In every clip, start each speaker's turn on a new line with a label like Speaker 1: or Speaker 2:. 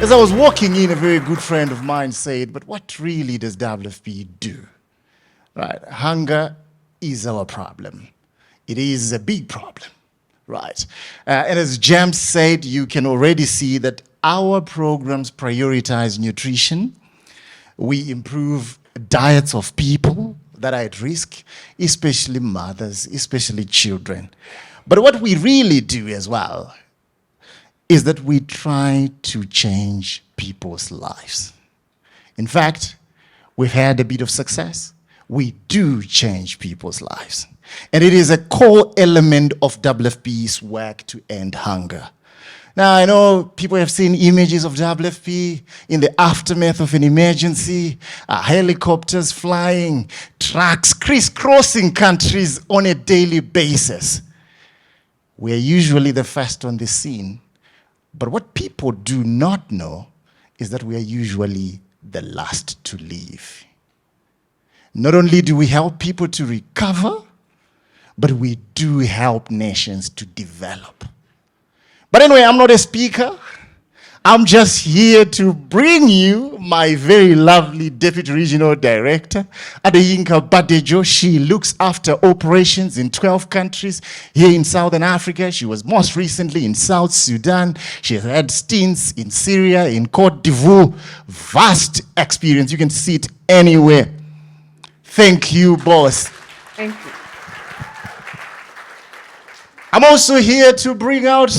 Speaker 1: As I was walking in, a very good friend of mine said, but what really does WFP do? Right, hunger is our problem. It is a big problem, right? And as James said, you can already see that our programs prioritize nutrition. We improve diets of people that are at risk, especially mothers, especially children. But what we really do as well is that we try to change people's lives. In fact, we've had a bit of success. We do change people's lives. And it is a core element of WFP's work to end hunger. Now, I know people have seen images of WFP in the aftermath of an emergency, helicopters flying, trucks crisscrossing countries on a daily basis. We are usually the first on the scene. But what people do not know is that we are usually the last to leave. Not only do we help people to recover, but we do help nations to develop. But anyway, I'm not a speaker. I'm just here to bring you my very lovely Deputy Regional Director, Adeyinka Badejo. She looks after operations in 12 countries here in Southern Africa. She was most recently in South Sudan. She has had stints in Syria, in Côte d'Ivoire. Vast experience. You can see it anywhere. Thank you, boss.
Speaker 2: Thank you.
Speaker 1: I'm also here to bring out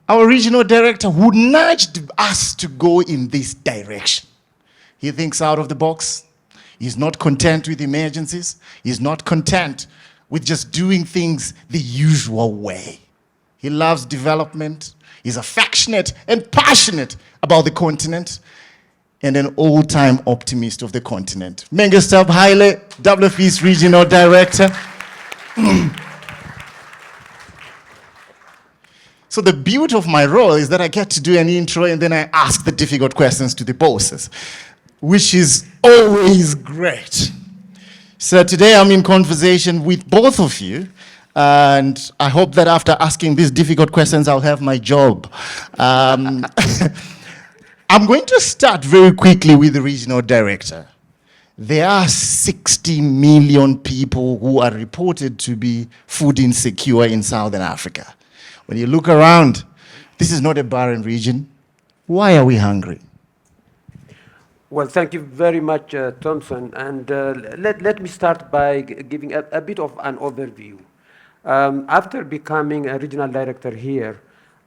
Speaker 1: our regional director who nudged us to go in this direction. He thinks out of the box. He's not content with emergencies. He's not content with just doing things the usual way. He loves development. He's affectionate and passionate about the continent, and an all-time optimist of the continent. Menghestab Haile, WFP's Regional Director. So the beauty of my role is that I get to do an intro and then I ask the difficult questions to the bosses, which is always great. So today I'm in conversation with both of you, and I hope that after asking these difficult questions, I'll have my job. I'm going to start very quickly with the regional director. There are 60 million people who are reported to be food insecure in Southern Africa. When you look around, this is not a barren region. Why are we hungry?
Speaker 3: Well, thank you very much, Tomson. And let me start by giving a bit of an overview. After becoming a regional director here,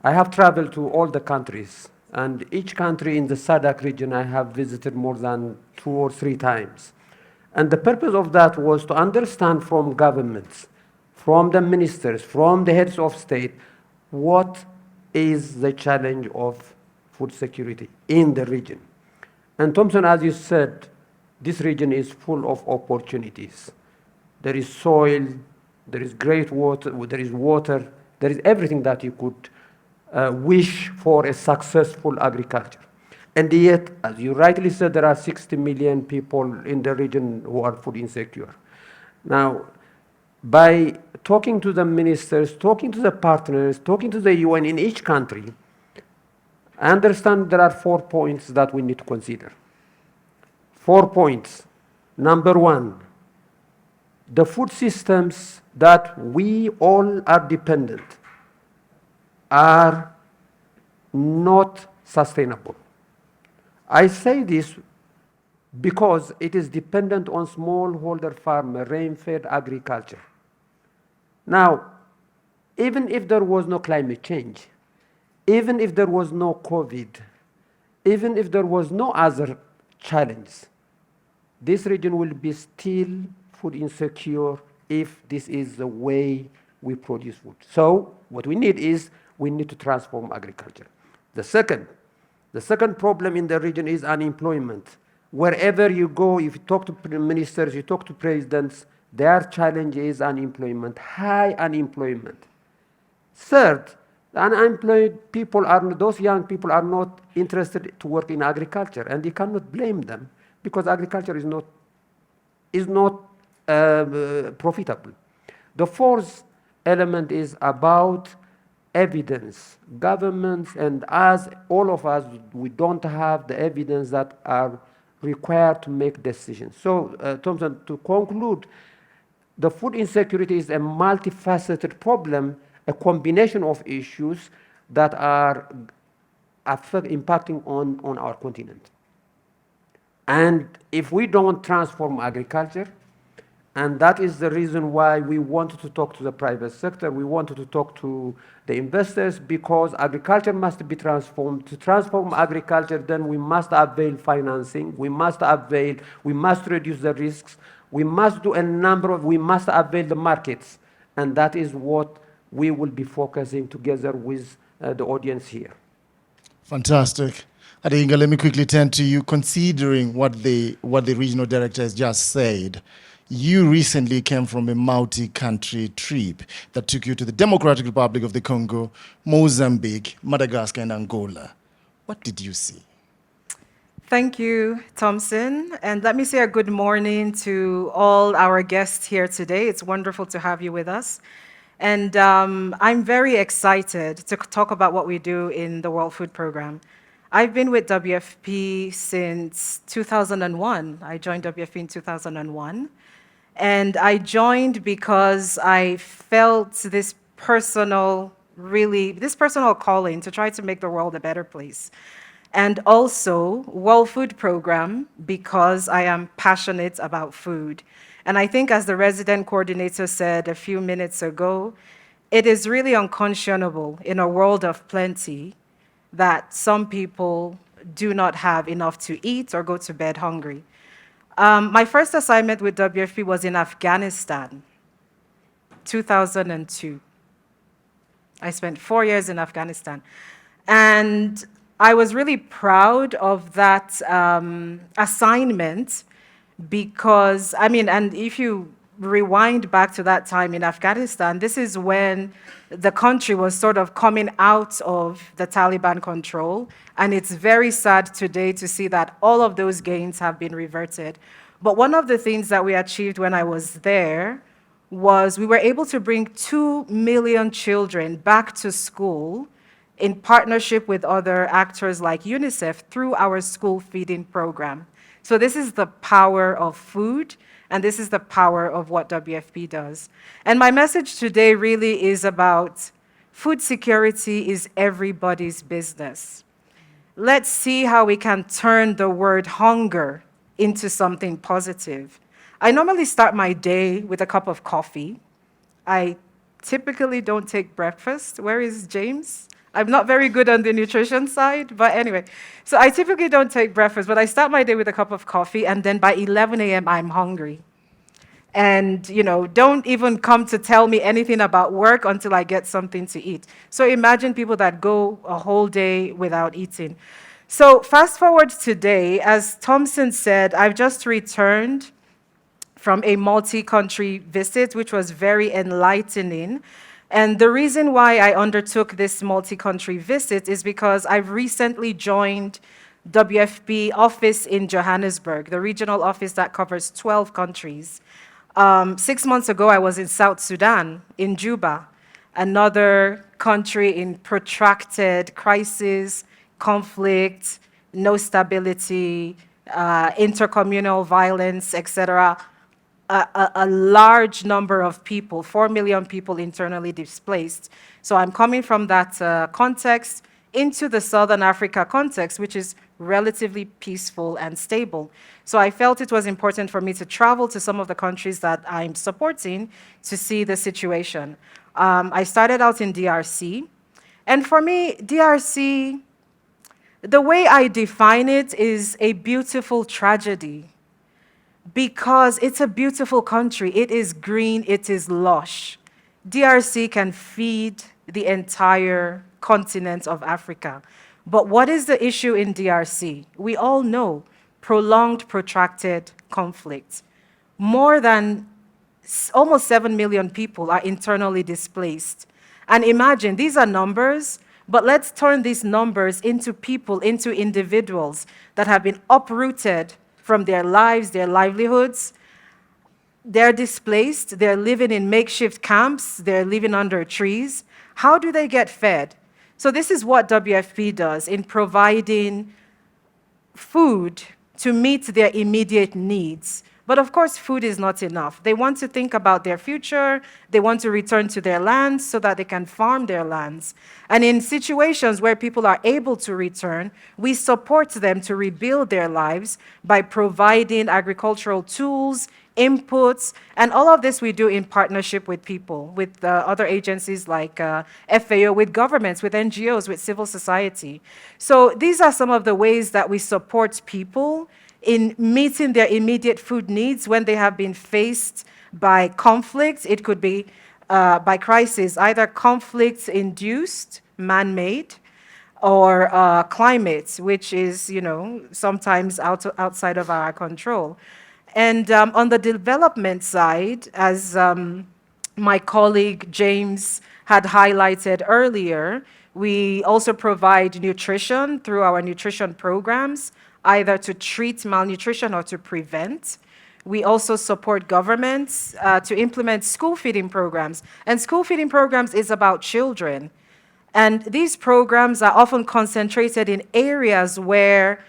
Speaker 3: I have traveled to all the countries. And each country in the SADC region I have visited more than 2 or 3 times. And the purpose of that was to understand from governments, from the ministers, from the heads of state, what is the challenge of food security in the region. And Tomson, as you said, this region is full of opportunities. There is soil, there is great water, there is everything that you could wish for a successful agriculture. And yet, as you rightly said, there are 60 million people in the region who are food insecure. Now, by talking to the ministers, talking to the partners, talking to the UN in each country, I understand there are 4 points that we need to consider. 4 points. Number 1, the food systems that we all are dependent are not sustainable. I say this because it is dependent on smallholder farmer, rain-fed agriculture. Now, even if there was no climate change, even if there was no COVID, even if there was no other challenge, this region will be still food insecure if this is the way we produce food. So what we need is we need to transform agriculture. The second problem in the region is unemployment. Wherever you go, if you talk to ministers, you talk to presidents, their challenge is unemployment, high unemployment. Third, the unemployed people those young people are not interested to work in agriculture, and you cannot blame them because agriculture is not profitable. The fourth element is about evidence. Governments and us, all of us, we don't have the evidence that are required to make decisions. So, Thompson, to conclude, the food insecurity is a multifaceted problem, a combination of issues that are impacting on our continent. And if we don't transform agriculture, and that is the reason why we wanted to talk to the private sector, we wanted to talk to the investors, because agriculture must be transformed. To transform agriculture, then we must avail financing, we must reduce the risks, we must avail the markets. And that is what we will be focusing together with the audience here.
Speaker 1: Fantastic. Adeyinka, let me quickly turn to you. Considering what the regional director has just said, you recently came from a multi-country trip that took you to the Democratic Republic of the Congo, Mozambique, Madagascar, and Angola. What did you see?
Speaker 2: Thank you, Tomson. And let me say a good morning to all our guests here today. It's wonderful to have you with us. And I'm very excited to talk about what we do in the World Food Programme. I've been with WFP since 2001. I joined WFP in 2001. And I joined because I felt this personal calling to try to make the world a better place. And also World Food Programme because I am passionate about food. And I think, as the resident coordinator said a few minutes ago, it is really unconscionable in a world of plenty that some people do not have enough to eat or go to bed hungry. My first assignment with WFP was in Afghanistan, 2002. I spent 4 years in Afghanistan. And I was really proud of that assignment because, and if you rewind back to that time in Afghanistan, this is when the country was sort of coming out of the Taliban control. And it's very sad today to see that all of those gains have been reverted. But one of the things that we achieved when I was there was we were able to bring 2 million children back to school in partnership with other actors like UNICEF through our school feeding program. So this is the power of food, and this is the power of what WFP does. And my message today really is about food security is everybody's business. Let's see how we can turn the word hunger into something positive. I normally start my day with a cup of coffee. I typically don't take breakfast. Where is James? I'm not very good on the nutrition side, but anyway. So I typically don't take breakfast, but I start my day with a cup of coffee, and then by 11 a.m. I'm hungry. And, don't even come to tell me anything about work until I get something to eat. So imagine people that go a whole day without eating. So fast forward today, as Tomson said, I've just returned from a multi-country visit, which was very enlightening. And the reason why I undertook this multi-country visit is because I've recently joined WFP office in Johannesburg, the regional office that covers 12 countries. 6 months ago, I was in South Sudan, in Juba, another country in protracted crisis, conflict, no stability, intercommunal violence, etc. A large number of people, 4 million people internally displaced. So I'm coming from that context into the Southern Africa context, which is relatively peaceful and stable. So I felt it was important for me to travel to some of the countries that I'm supporting to see the situation. I started out in DRC. And for me, DRC, the way I define it is a beautiful tragedy. Because it's a beautiful country. It is green, it is lush. DRC can feed the entire continent of Africa. But what is the issue in DRC? We all know prolonged, protracted conflict. More than almost 7 million people are internally displaced. And imagine, these are numbers, but let's turn these numbers into people, into individuals that have been uprooted from their lives, their livelihoods. they're displaced, they're living in makeshift camps, they're living under trees. How do they get fed? So this is what WFP does in providing food to meet their immediate needs. But of course, food is not enough. They want to think about their future. They want to return to their lands so that they can farm their lands. And in situations where people are able to return, we support them to rebuild their lives by providing agricultural tools, inputs, and all of this we do in partnership with people, with other agencies like FAO, with governments, with NGOs, with civil society. So these are some of the ways that we support people in meeting their immediate food needs when they have been faced by conflict. It could be by crisis, either conflict-induced, man-made, or climate, which is, sometimes outside of our control. And on the development side, as my colleague James had highlighted earlier, we also provide nutrition through our nutrition programs, either to treat malnutrition or to prevent. We also support governments to implement school feeding programs. And school feeding programs is about children. And these programs are often concentrated in areas where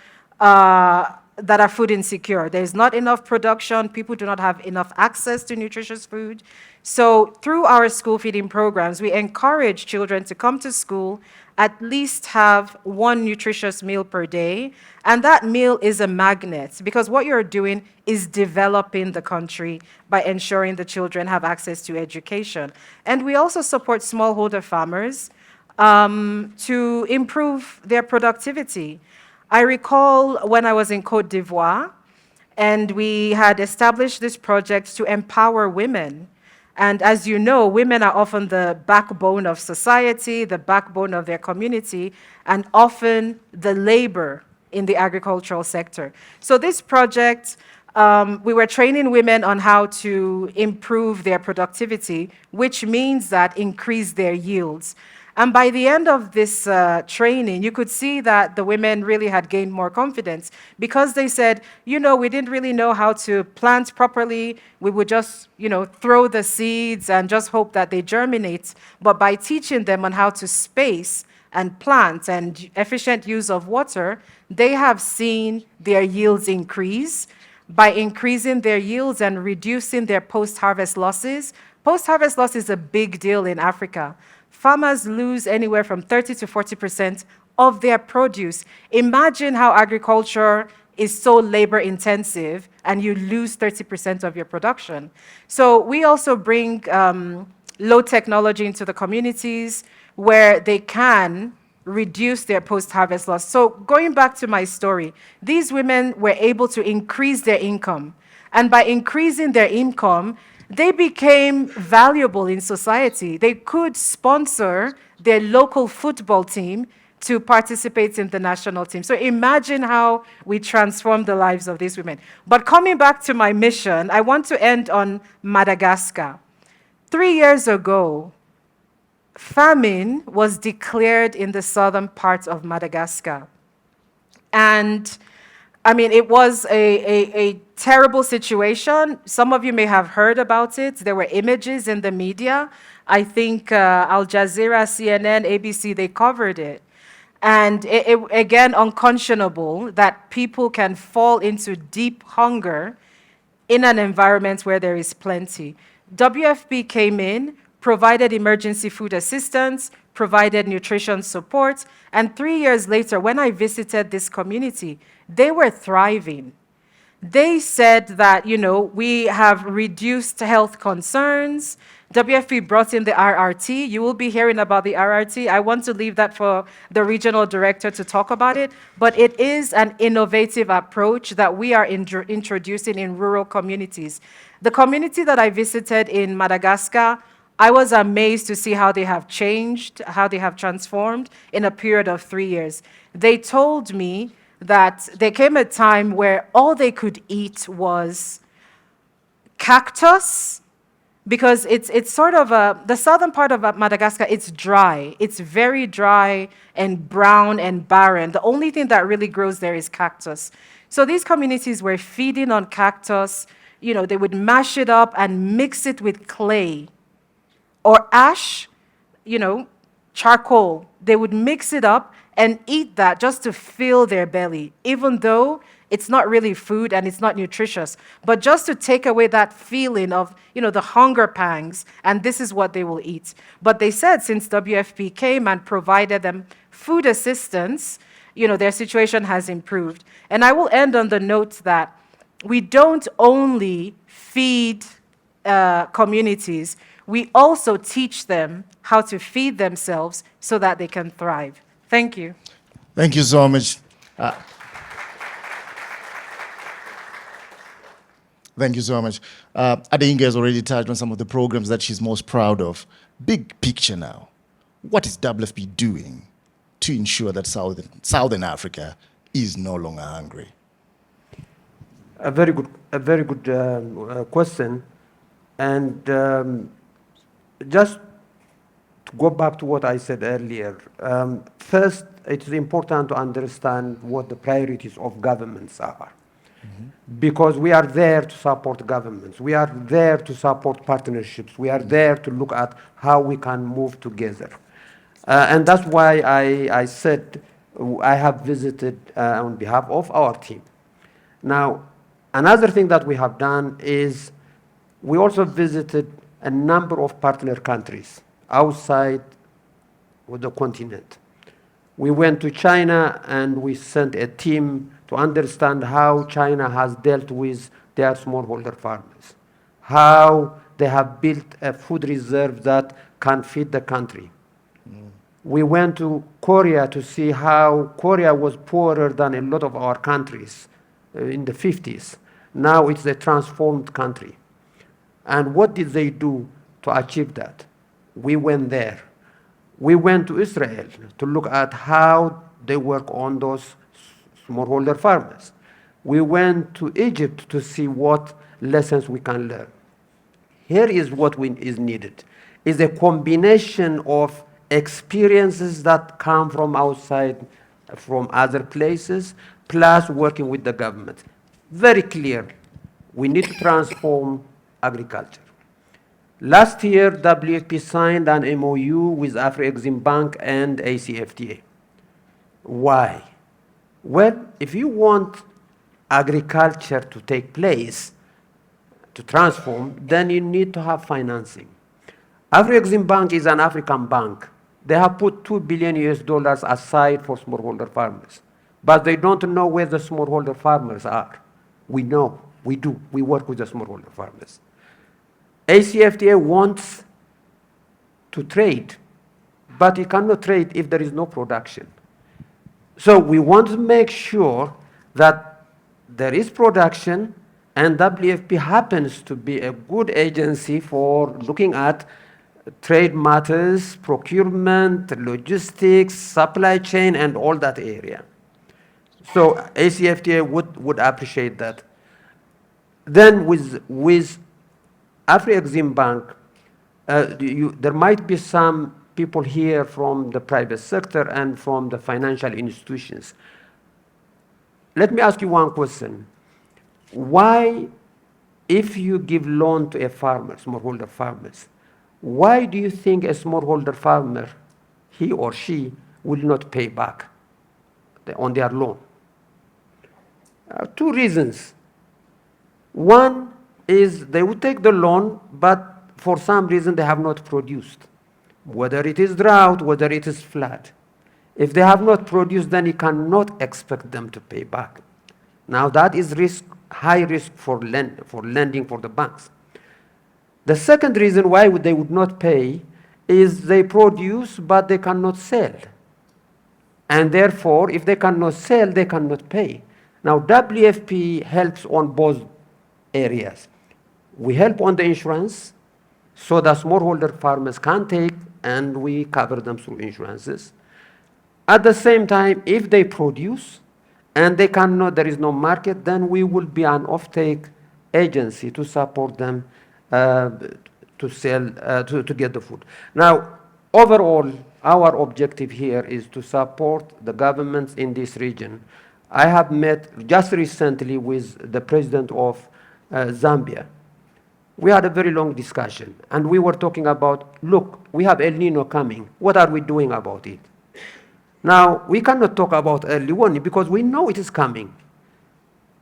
Speaker 2: that are food insecure. There's not enough production, people do not have enough access to nutritious food. So through our school feeding programs, we encourage children to come to school, at least have one nutritious meal per day, and that meal is a magnet, because what you're doing is developing the country by ensuring the children have access to education. And we also support smallholder farmers to improve their productivity. I recall when I was in Côte d'Ivoire, and we had established this project to empower women. And as you know, women are often the backbone of society, the backbone of their community, and often the labor in the agricultural sector. So this project, we were training women on how to improve their productivity, which means that increase their yields. And by the end of this training, you could see that the women really had gained more confidence, because they said, we didn't really know how to plant properly. We would just, throw the seeds and just hope that they germinate. But by teaching them on how to space and plant and efficient use of water, they have seen their yields increase. By increasing their yields and reducing their post-harvest losses. Post-harvest loss is a big deal in Africa. Farmers lose anywhere from 30 to 40% of their produce. Imagine how agriculture is so labor intensive and you lose 30% of your production. So we also bring low technology into the communities where they can reduce their post-harvest loss. So going back to my story, these women were able to increase their income. And by increasing their income, they became valuable in society. They could sponsor their local football team to participate in the national team. So imagine how we transform the lives of these women. But coming back to my mission, I want to end on Madagascar. 3 years ago, famine was declared in the southern part of Madagascar. And it was a terrible situation. Some of you may have heard about it. There were images in the media. I think Al Jazeera, CNN, ABC, they covered it. And it again, unconscionable that people can fall into deep hunger in an environment where there is plenty. WFP came in, provided emergency food assistance, provided nutrition support, and 3 years later, when I visited this community, they were thriving. They said that, we have reduced health concerns. WFP brought in the RRT. You will be hearing about the RRT. I want to leave that for the regional director to talk about it, but it is an innovative approach that we are introducing in rural communities. The community that I visited in Madagascar, I was amazed to see how they have changed, how they have transformed in a period of 3 years. They told me that there came a time where all they could eat was cactus, because it's sort of the southern part of Madagascar, it's dry. It's very dry and brown and barren. The only thing that really grows there is cactus. So these communities were feeding on cactus, they would mash it up and mix it with clay or ash, charcoal. They would mix it up and eat that just to fill their belly, even though it's not really food and it's not nutritious, but just to take away that feeling of, the hunger pangs, and this is what they will eat. But they said since WFP came and provided them food assistance, their situation has improved. And I will end on the note that we don't only feed communities, we also teach them how to feed themselves so that they can thrive. Thank you.
Speaker 1: Thank you so much. Thank you so much. Adeyinka has already touched on some of the programs that she's most proud of. Big picture now. What is WFP doing to ensure that Southern Africa is no longer hungry?
Speaker 3: A very good question. And just to go back to what I said earlier, first, it is important to understand what the priorities of governments are. Because we are there to support governments. We are there to support partnerships. We are there to look at how we can move together. And that's why I said I have visited on behalf of our team. Now, another thing that we have done is we also visited a number of partner countries outside of the continent. We went to China and we sent a team to understand how China has dealt with their smallholder farmers, how they have built a food reserve that can feed the country. We went to Korea to see how Korea was poorer than a lot of our countries in the 50s. Now it's a transformed country. And what did they do to achieve that? We went there. We went to Israel to look at how they work on those smallholder farmers. We went to Egypt to see what lessons we can learn. Here is what is needed, is a combination of experiences that come from outside, from other places, plus working with the government. Very clear, we need to transform agriculture. Last year, WFP signed an MOU with Afro-Exim Bank and ACFTA. Why? Well, if you want agriculture to take place, to transform, then you need to have financing. Afro-Exim Bank is an African bank. They have put $2 billion aside for smallholder farmers. But they don't know where the smallholder farmers are. We know, we do. We work with the smallholder farmers. ACFTA wants to trade, but you cannot trade if there is no production. So we want to make sure that there is production, and WFP happens to be a good agency for looking at trade matters, procurement, logistics, supply chain, and all that area. So ACFTA would appreciate that. Then with Afro-Exim Bank, there might be some people here from the private sector and from the financial institutions. Let me ask you one question. Why, if you give loan to a farmer, smallholder farmers, why do you think a smallholder farmer, he or she, will not pay back on their loan? Two reasons. One is they would take the loan, but for some reason they have not produced. Whether it is drought, whether it is flood. If they have not produced, then you cannot expect them to pay back. Now that is high risk for lending for the banks. The second reason why they would not pay is they produce, but they cannot sell. And therefore, if they cannot sell, they cannot pay. Now, WFP helps on both areas. We help on the insurance, so that smallholder farmers can take, and we cover them through insurances. At the same time, if they produce, and they cannot, there is no market, then we will be an offtake agency to support them to sell, to get the food. Now, overall, our objective here is to support the governments in this region. I have met just recently with the president of Zambia. We had a very long discussion, and we were talking about, look, we have El Nino coming. What are we doing about it? Now, we cannot talk about early warning because we know it is coming.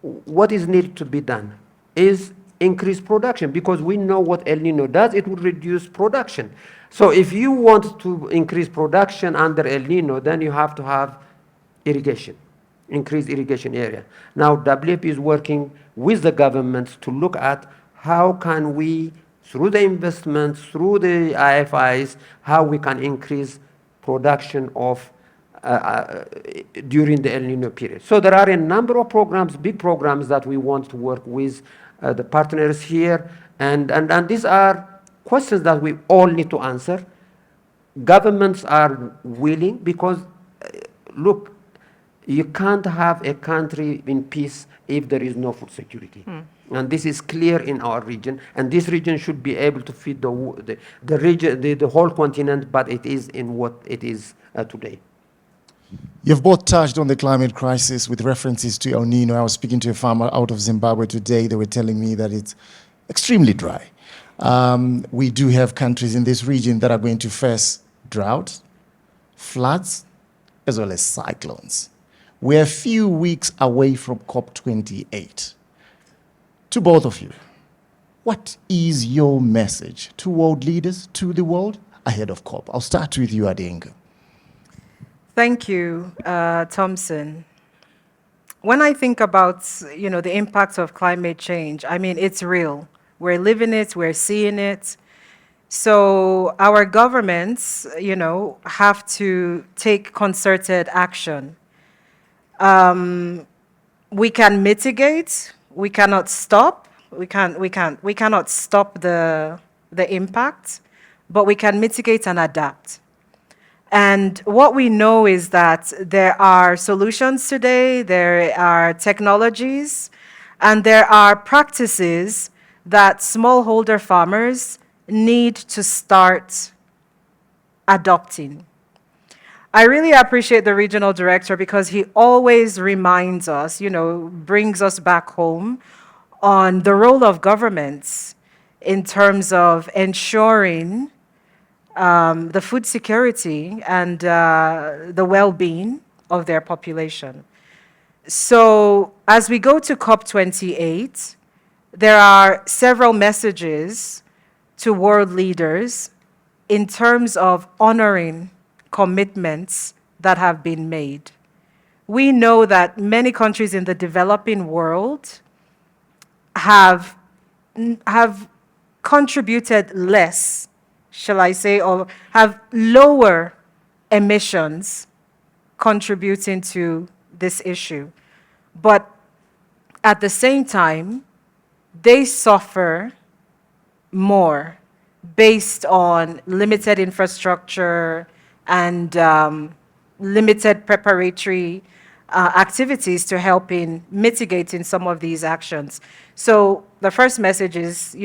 Speaker 3: What is needed to be done is increase production, because we know what El Nino does. It will reduce production. So if you want to increase production under El Nino, then you have to have irrigation, increase irrigation area. Now, WFP is working with the government to look at how can we, through the investments, through the IFIs, how we can increase production of during the El Nino period. So there are a number of programs, big programs that we want to work with the partners here, and these are questions that we all need to answer. Governments are willing because, look, you can't have a country in peace if there is no food security. And this is clear in our region, and this region should be able to feed the region, the whole continent, but it is in what it is today.
Speaker 1: You've both touched on the climate crisis with references to El Nino. I was speaking to a farmer out of Zimbabwe today. They were telling me that it's extremely dry. We do have countries in this region that are going to face drought, floods, as well as cyclones. We're a few weeks away from COP28. To both of you, what is your message to world leaders, to the world, ahead of COP? I'll start with you, Adeyinka.
Speaker 2: Thank you, Tomson. When I think about, the impact of climate change, I mean, it's real. We're living it, we're seeing it. So our governments, have to take concerted action. We can mitigate, we cannot stop, we cannot stop the impact, but we can mitigate and adapt. And what we know is that there are solutions today, there are technologies, and there are practices that smallholder farmers need to start adopting. I really appreciate the regional director because he always reminds us, brings us back home on the role of governments in terms of ensuring the food security and the well-being of their population. So as we go to COP28, there are several messages to world leaders in terms of honoring commitments that have been made. We know that many countries in the developing world have contributed less, shall I say, or have lower emissions contributing to this issue. But at the same time, they suffer more based on limited infrastructure and limited preparatory activities to help in mitigating some of these actions. So the first message is,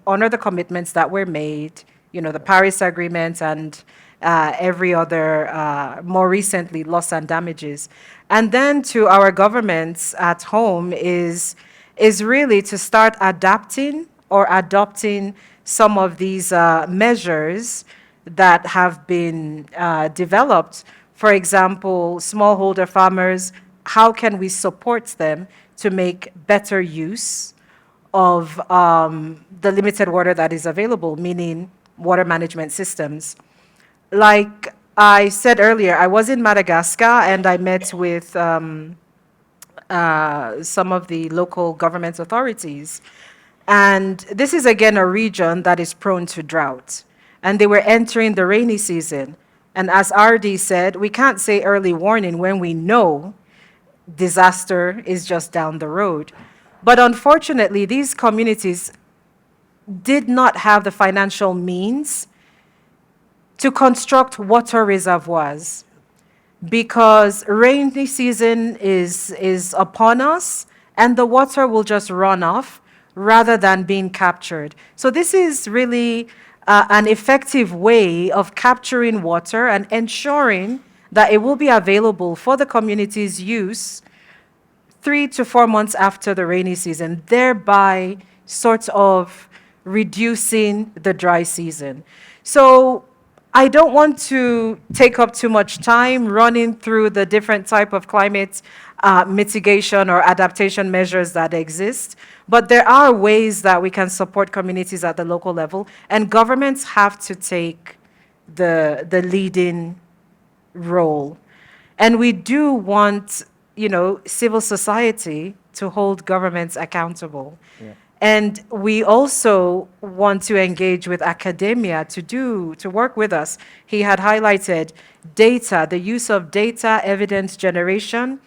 Speaker 2: honor the commitments that were made, the Paris Agreement and every other, more recently, loss and damages. And then to our governments at home is really to start adapting or adopting some of these measures that have been developed. For example, smallholder farmers, how can we support them to make better use of the limited water that is available, meaning water management systems? Like I said earlier, I was in Madagascar and I met with some of the local government authorities. And this is again a region that is prone to drought. And they were entering the rainy season. And as RD said, we can't say early warning when we know disaster is just down the road. But unfortunately, these communities did not have the financial means to construct water reservoirs because rainy season is upon us and the water will just run off rather than being captured. So this is really an effective way of capturing water and ensuring that it will be available for the community's use 3 to 4 months after the rainy season, thereby sort of reducing the dry season. So I don't want to take up too much time running through the different type of climate mitigation or adaptation measures that exist, but there are ways that we can support communities at the local level, and governments have to take the leading role. And we do want, civil society to hold governments accountable.
Speaker 1: Yeah.
Speaker 2: And we also want to engage with academia to work with us. He had highlighted data, the use of data, evidence generation,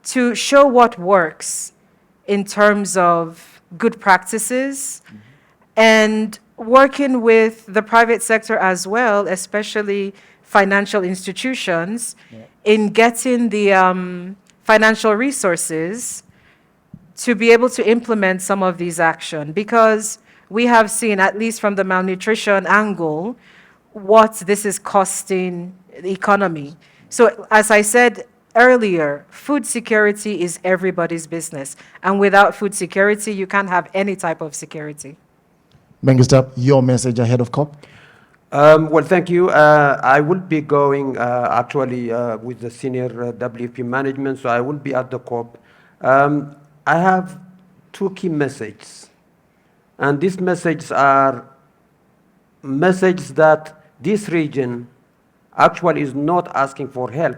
Speaker 2: to show what works in terms of good practices, and working with the private sector as well, especially financial institutions, in getting the financial resources to be able to implement some of these actions, because we have seen, at least from the malnutrition angle, what this is costing the economy. So as I said earlier, food security is everybody's business. And without food security, you can't have any type of security.
Speaker 1: Menghestab, your message ahead of COP?
Speaker 3: Well, thank you. I will be going actually with the senior WFP management, so I will be at the COP. I have two key messages, and these messages are messages that this region actually is not asking for help,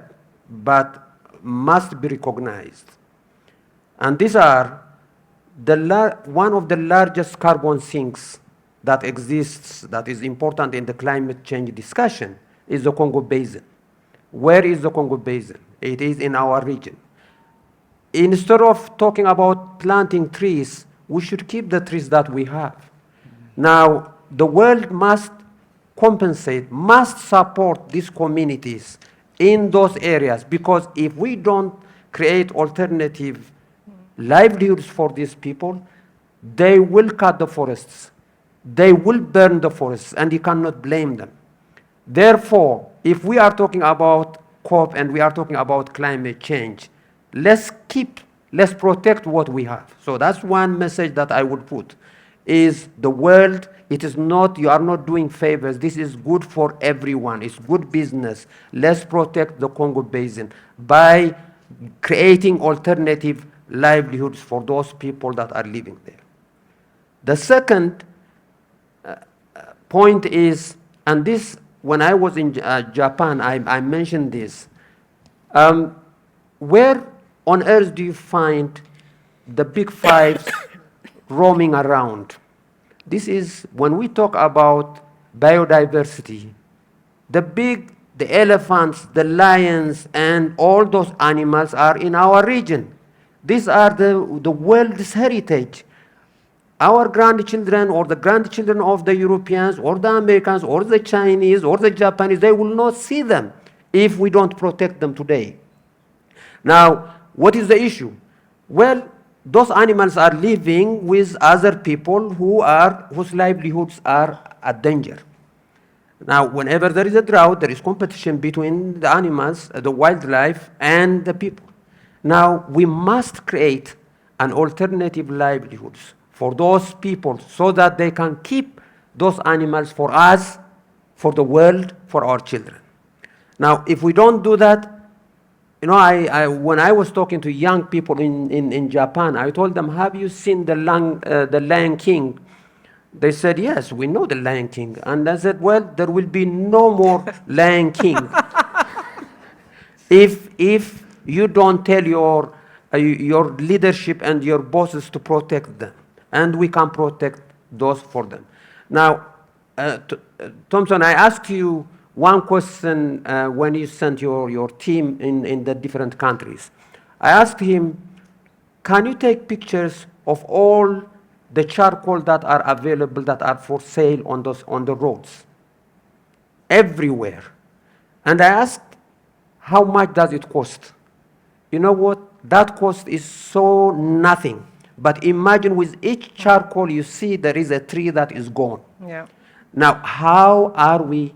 Speaker 3: but must be recognized. And these are one of the largest carbon sinks that exists, that is important in the climate change discussion, is the Congo Basin. Where is the Congo Basin? It is in our region. Instead of talking about planting trees, we should keep the trees that we have. Now, the world must compensate, must support these communities in those areas, because if we don't create alternative livelihoods for these people, they will cut the forests. They will burn the forests, and you cannot blame them. Therefore, if we are talking about COP and we are talking about climate change, let's protect what we have. So that's one message that I would put, is the world, it is not, you are not doing favors. This is good for everyone. It's good business. Let's protect the Congo Basin by creating alternative livelihoods for those people that are living there. The second point is, and this, when I was in Japan, I mentioned this, where on earth do you find the big fives roaming around? This is when we talk about biodiversity. The elephants, the lions, and all those animals are in our region. These are the world's heritage. Our grandchildren or the grandchildren of the Europeans or the Americans or the Chinese or the Japanese, they will not see them if we don't protect them today. Now, what is the issue? Well, those animals are living with other people whose livelihoods are at danger. Now, whenever there is a drought, there is competition between the animals, the wildlife, and the people. Now, we must create an alternative livelihoods for those people so that they can keep those animals for us, for the world, for our children. Now, if we don't do that, when I was talking to young people in Japan, I told them, have you seen the Lion King? They said, yes, we know the Lion King. And I said, well, there will be no more Lion King if you don't tell your leadership and your bosses to protect them. And we can protect those for them. Now, Tomson, I asked you one question when you sent your team in the different countries. I asked him, can you take pictures of all the charcoal that are available, that are for sale on the roads? Everywhere. And I asked, how much does it cost? You know what? That cost is so nothing. But imagine with each charcoal you see there is a tree that is gone.
Speaker 2: Yeah.
Speaker 3: Now, how are we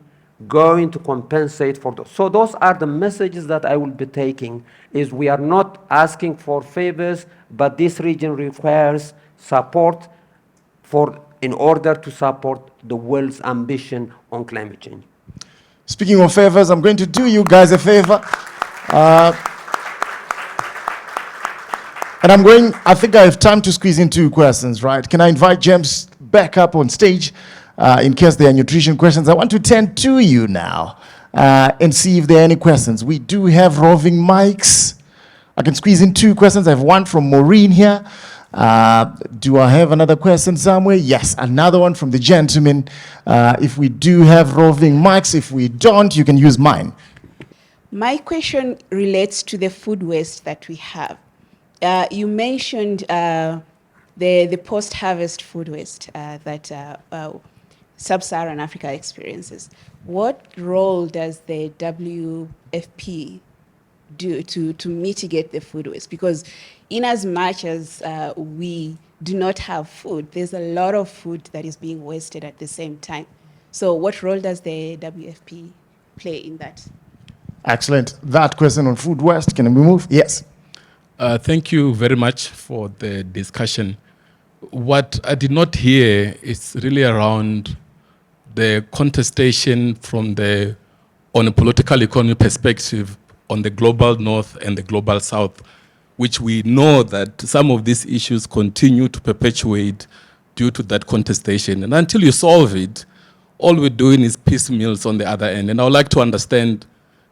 Speaker 3: going to compensate for those? So those are the messages that I will be taking, is we are not asking for favors, but this region requires support in order to support the world's ambition on climate change.
Speaker 1: Speaking of favors, I'm going to do you guys a favor. And I think I have time to squeeze in 2 questions, right? Can I invite James back up on stage in case there are nutrition questions? I want to tend to you now and see if there are any questions. We do have roving mics. I can squeeze in 2 questions. I have one from Maureen here. Do I have another question somewhere? Yes, another one from the gentleman. If we do have roving mics, if we don't, you can use mine.
Speaker 4: My question relates to the food waste that we have. You mentioned the post-harvest food waste that sub-Saharan Africa experiences. What role does the WFP do to mitigate the food waste? Because in as much as we do not have food, there's a lot of food that is being wasted at the same time. So what role does the WFP play in that?
Speaker 1: Excellent. That question on food waste, can we move? Yes.
Speaker 5: Thank you very much for the discussion. What I did not hear is really around the contestation on a political economy perspective on the global north and the global south, which we know that some of these issues continue to perpetuate due to that contestation. And until you solve it, all we're doing is piecemeals on the other end. And I would like to understand,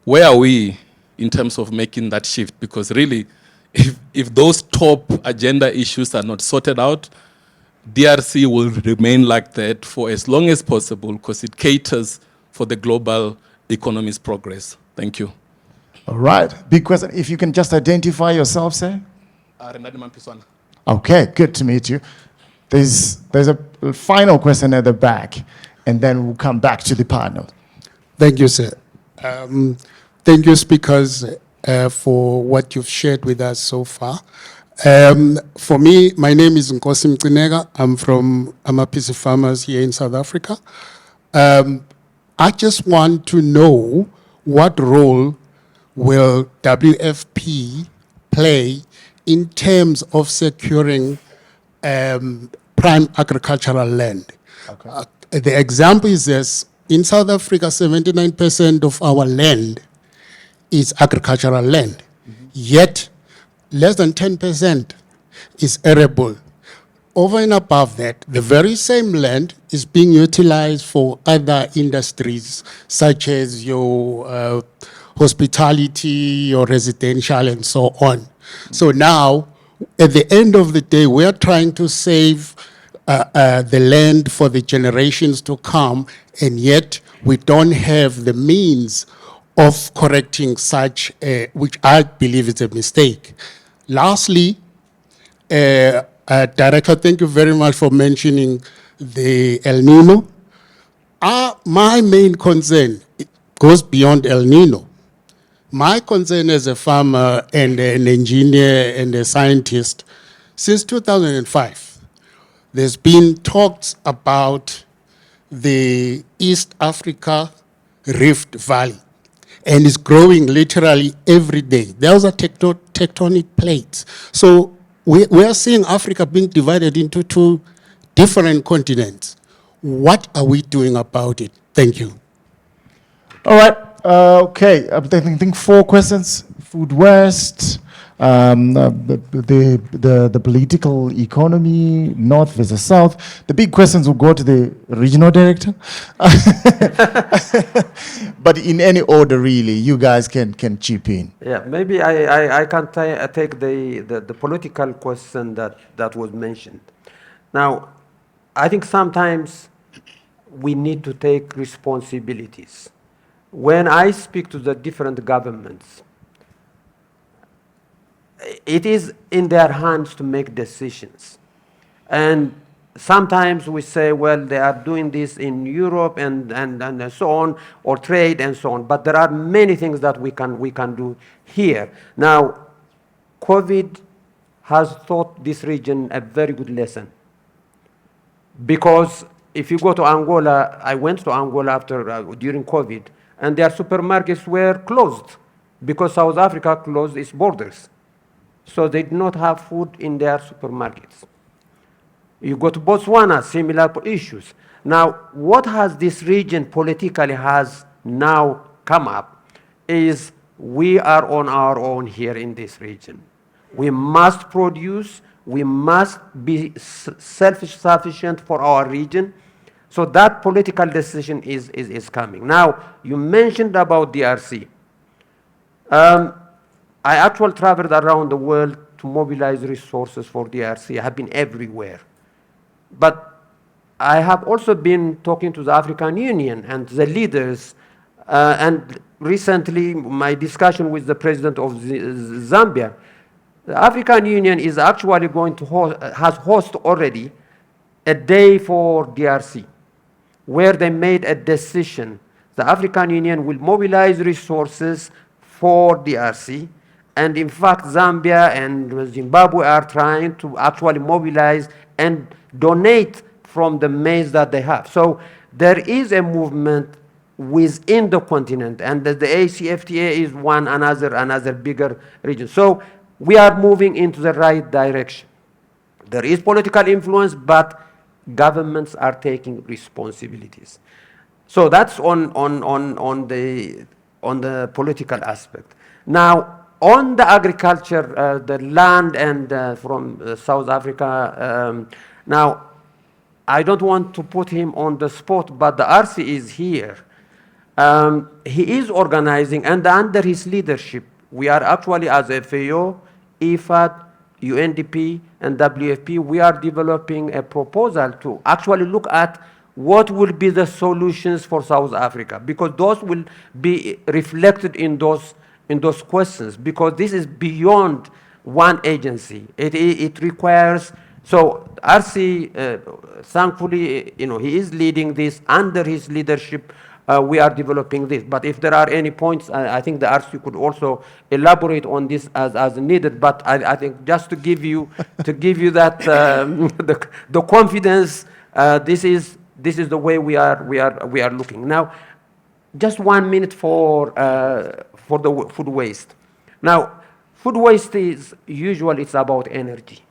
Speaker 5: where are we in terms of making that shift? Because really, if those top agenda issues are not sorted out, DRC will remain like that for as long as possible because it caters for the global economy's progress. Thank you.
Speaker 1: All right. Big question. If you can just identify yourself, sir. Okay, good to meet you. There's a final question at the back, and then we'll come back to the panel.
Speaker 6: Thank you, sir. Thank you, speakers, for what you've shared with us so far. For me, my name is Nkosi Mcinega. I'm from Amapisi Farmers here in South Africa. I just want to know what role will WFP play in terms of securing prime agricultural land.
Speaker 1: Okay.
Speaker 6: The example is this: in South Africa, 79% of our land is agricultural land, yet less than 10% is arable. Over and above that, the very same land is being utilized for other industries, such as your hospitality, your residential, and so on. So now, at the end of the day, we are trying to save the land for the generations to come, and yet we don't have the means of correcting such, which I believe is a mistake. Lastly, Director, thank you very much for mentioning the El Nino. My main concern, it goes beyond El Nino. My concern as a farmer and an engineer and a scientist, since 2005, there's been talks about the East Africa Rift Valley, and it's growing literally every day. Those are tectonic plates. So we are seeing Africa being divided into 2 different continents. What are we doing about it? Thank you.
Speaker 1: All right. Okay. I think 4 questions. Food waste, the political economy, north versus south. The big questions will go to the regional director. But in any order, really, you guys can chip in.
Speaker 3: Yeah, maybe I can take the political question that was mentioned. Now, I think sometimes we need to take responsibilities. When I speak to the different governments, it is in their hands to make decisions. And sometimes we say, well, they are doing this in Europe and so on, or trade and so on. But there are many things that we can do here. Now, COVID has taught this region a very good lesson. Because if you go to Angola, I went to Angola during COVID, and their supermarkets were closed because South Africa closed its borders. So they did not have food in their supermarkets. You go to Botswana, similar issues. Now, what has this region politically has now come up is we are on our own here in this region. We must produce, we must be self-sufficient for our region. So that political decision is coming. Now, you mentioned about DRC. I actually traveled around the world to mobilize resources for DRC. I have been everywhere. But I have also been talking to the African Union and the leaders, and recently my discussion with the president of Zambia. The African Union is actually going to has hosted already a day for DRC, where they made a decision. The African Union will mobilize resources for DRC, and in fact, Zambia and Zimbabwe are trying to actually mobilize and donate from the maize that they have. So there is a movement within the continent, and the ACFTA is another bigger region. So we are moving into the right direction. There is political influence, but governments are taking responsibilities. So that's on the political aspect. Now, on the agriculture, the land and from South Africa, now, I don't want to put him on the spot, but the RC is here. He is organizing, and under his leadership, we are actually, as FAO, IFAD, UNDP, and WFP, we are developing a proposal to actually look at what will be the solutions for South Africa, because those will be reflected in those questions, because this is beyond one agency. It requires, so RC, thankfully, he is leading this. Under his leadership, we are developing this. But if there are any points, I think the RC could also elaborate on this as needed. But I think just to give you that the confidence, this is the way we are looking. Now, just 1 minute for the food waste. Now, food waste is usually it's about energy.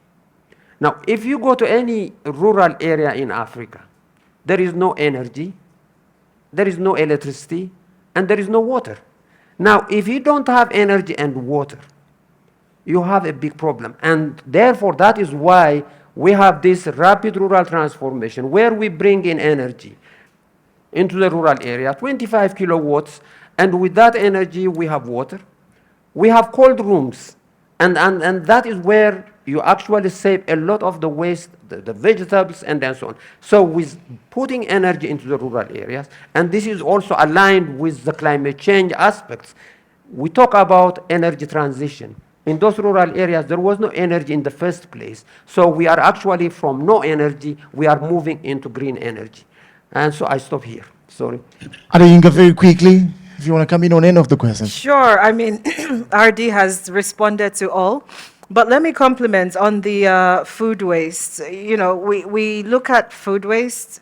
Speaker 3: Now, if you go to any rural area in Africa, there is no energy, there is no electricity, and there is no water. Now, if you don't have energy and water, you have a big problem. And therefore, that is why we have this rapid rural transformation, where we bring in energy into the rural area, 25 kilowatts, and with that energy, we have water. We have cold rooms, and that is where you actually save a lot of the waste, the vegetables, and so on. So with putting energy into the rural areas, and this is also aligned with the climate change aspects, we talk about energy transition. In those rural areas, there was no energy in the first place. So we are actually from no energy, we are moving into green energy. And so I stop here, sorry.
Speaker 1: Adeyinka, very quickly, if you want to come in on any of the questions.
Speaker 2: Sure. I mean, RD has responded to all. But let me comment on the food waste. We look at food waste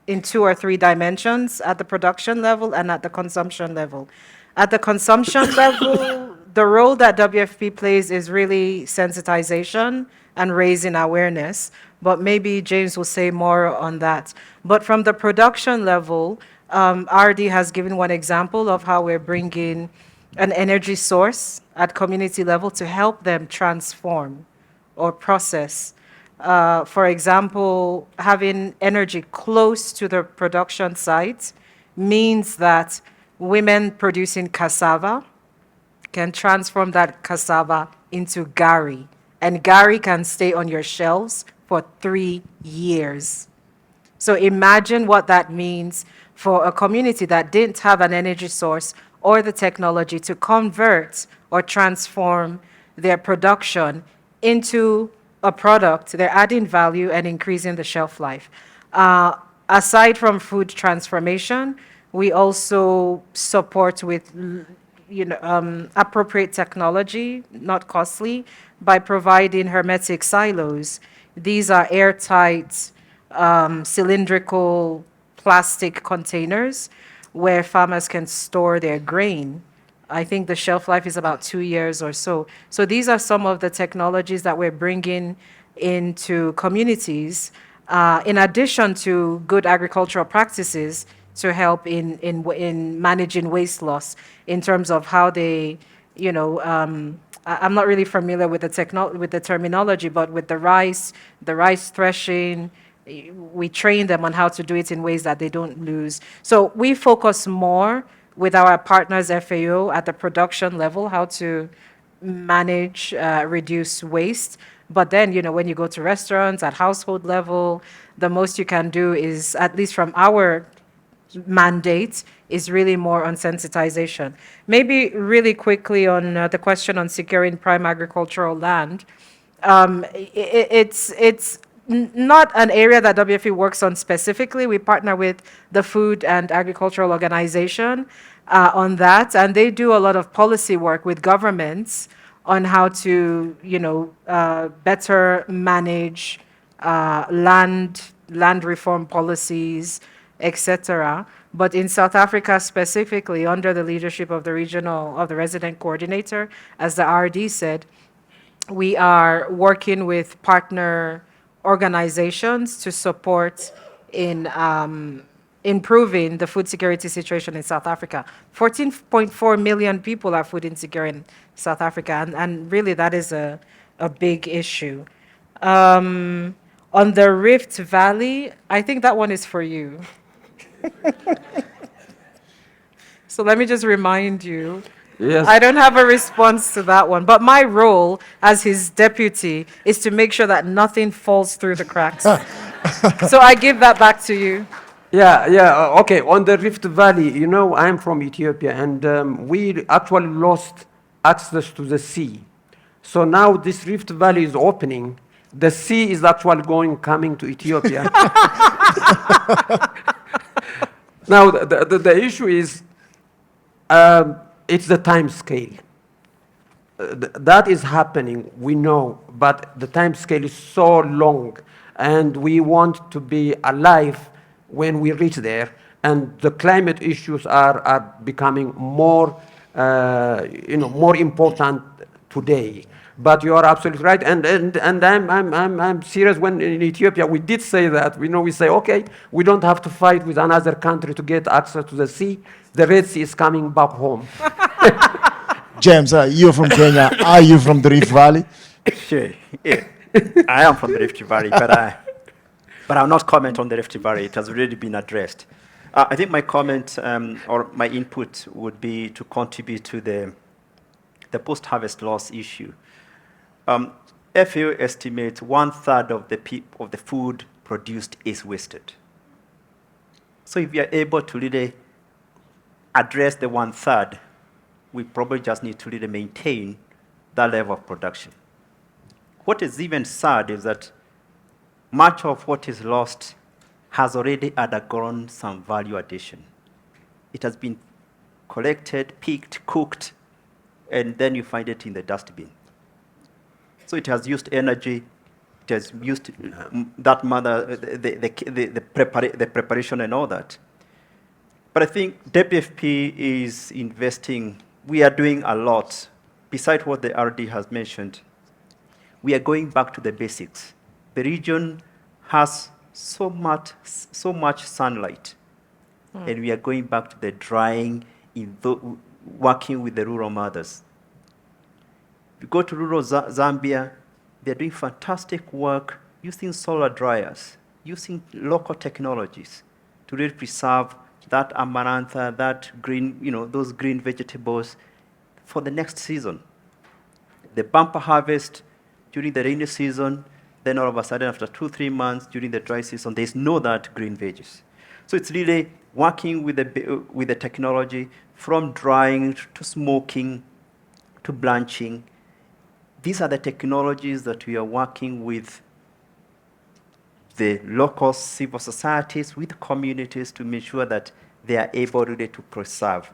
Speaker 2: in 2 or 3 dimensions, at the production level and at the consumption level. At the consumption level, the role that WFP plays is really sensitization and raising awareness. But maybe James will say more on that. But from the production level, RD has given one example of how we're bringing an energy source at community level to help them transform or process. For example, having energy close to the production site means that women producing cassava can transform that cassava into gari, and gari can stay on your shelves for 3 years. So imagine what that means for a community that didn't have an energy source or the technology to convert or transform their production into a product. They're adding value and increasing the shelf life. Aside from food transformation, we also support with appropriate technology, not costly, by providing hermetic silos. These are airtight, cylindrical plastic containers where farmers can store their grain. I think the shelf life is about 2 years or so. So these are some of the technologies that we're bringing into communities, in addition to good agricultural practices to help in managing waste loss in terms of how they, I'm not really familiar with the terminology, but with the rice threshing, we train them on how to do it in ways that they don't lose. So we focus more with our partners FAO at the production level, how to manage, reduce waste. But then, when you go to restaurants at household level, the most you can do is, at least from our mandate, is really more on sensitization. Maybe really quickly on the question on securing prime agricultural land. It's not an area that WFP works on specifically. We partner with the Food and Agricultural Organization on that, and they do a lot of policy work with governments on how to, better manage land reform policies, etc. But in South Africa specifically, under the leadership of the resident coordinator, as the RD said, we are working with partner organizations to support in improving the food security situation in South Africa. 14.4 million people are food insecure in South Africa, and really that is a big issue. On the Rift Valley, I think that one is for you. So let me just remind you,
Speaker 3: Yes.
Speaker 2: I don't have a response to that one, but my role as his deputy is to make sure that nothing falls through the cracks. So I give that back to you.
Speaker 3: Yeah, okay. On the Rift Valley, I'm from Ethiopia, and we actually lost access to the sea. So now this Rift Valley is opening. The sea is actually coming to Ethiopia. Now, the issue is, it's the time scale. That is happening, we know, but the time scale is so long, and we want to be alive when we reach there, and the climate issues are becoming more, more important today. But you are absolutely right, and I'm serious. When in Ethiopia we did say that, we say, okay, we don't have to fight with another country to get access to the sea. The Red Sea is coming back home.
Speaker 1: James, you're from Kenya. Are you from the Rift Valley?
Speaker 7: Sure. Yeah. I am from the Rift Valley, but I'll not comment on the Rift Valley. It has already been addressed. I think my comment or my input would be to contribute to the post-harvest loss issue. FAO estimates 1/3 of the food produced is wasted. So if we are able to really address the 1/3, we probably just need to really maintain that level of production. What is even sad is that much of what is lost has already undergone some value addition. It has been collected, picked, cooked, and then you find it in the dustbin. So it has used energy, it has used the preparation and all that. But I think WFP is investing. We are doing a lot. Besides what the RD has mentioned, we are going back to the basics. The region has so much sunlight, and we are going back to the drying, working with the rural mothers. You go to rural Zambia, they're doing fantastic work using solar dryers, using local technologies to really preserve that amarantha, that green, those green vegetables for the next season. The bumper harvest during the rainy season, then all of a sudden after 2-3 months during the dry season, there's no that green veggies. So it's really working with the technology from drying to smoking to blanching. These are the technologies that we are working with the local civil societies, with communities to make sure that they are able really to preserve.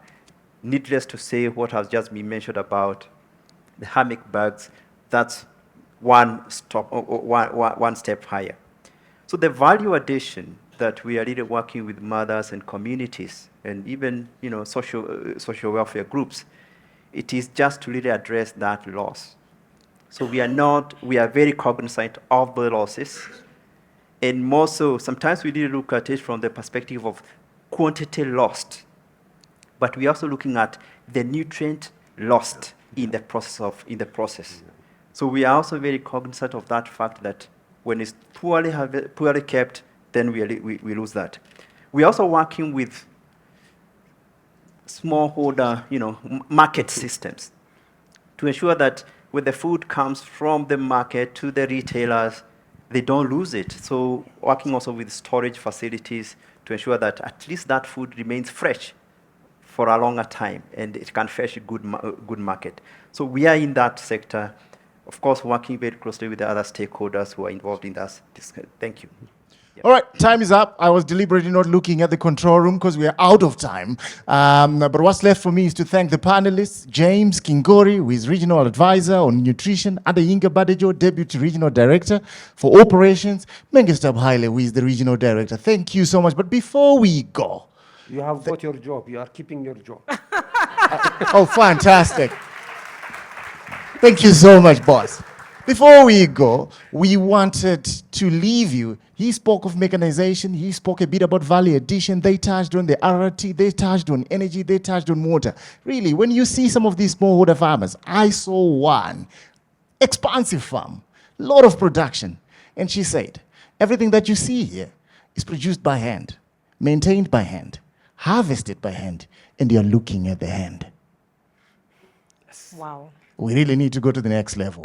Speaker 7: Needless to say, what has just been mentioned about the hermetic bugs, that's one step higher. So the value addition that we are really working with mothers and communities and even social welfare groups, it is just to really address that loss. So we are very cognizant of the losses. And more so, sometimes we did look at it from the perspective of quantity lost, but we're also looking at the nutrient lost in the process. So we are also very cognizant of that fact that when it's poorly kept, then we lose that. We're also working with smallholder, market systems to ensure that when the food comes from the market to the retailers, they don't lose it. So working also with storage facilities to ensure that at least that food remains fresh for a longer time and it can fetch a good market. So we are in that sector, of course, working very closely with the other stakeholders who are involved in that. Thank you.
Speaker 1: All right, time is up. I was deliberately not looking at the control room because we are out of time. But what's left for me is to thank the panelists, James Kingori, who is Regional Advisor on Nutrition, Adeyinka Badejo, Deputy Regional Director for Operations, Menghestab Haile, who is the Regional Director. Thank you so much. But before we go...
Speaker 3: You have got your job. You are keeping your job.
Speaker 1: Oh, fantastic. Thank you so much, boss. Before we go, we wanted to leave you. He spoke of mechanization. He spoke a bit about value addition. They touched on the RRT. They touched on energy. They touched on water. Really, when you see some of these smallholder farmers, I saw one expansive farm, a lot of production. And she said, everything that you see here is produced by hand, maintained by hand, harvested by hand, and you're looking at the hand.
Speaker 2: Wow.
Speaker 1: We really need to go to the next level.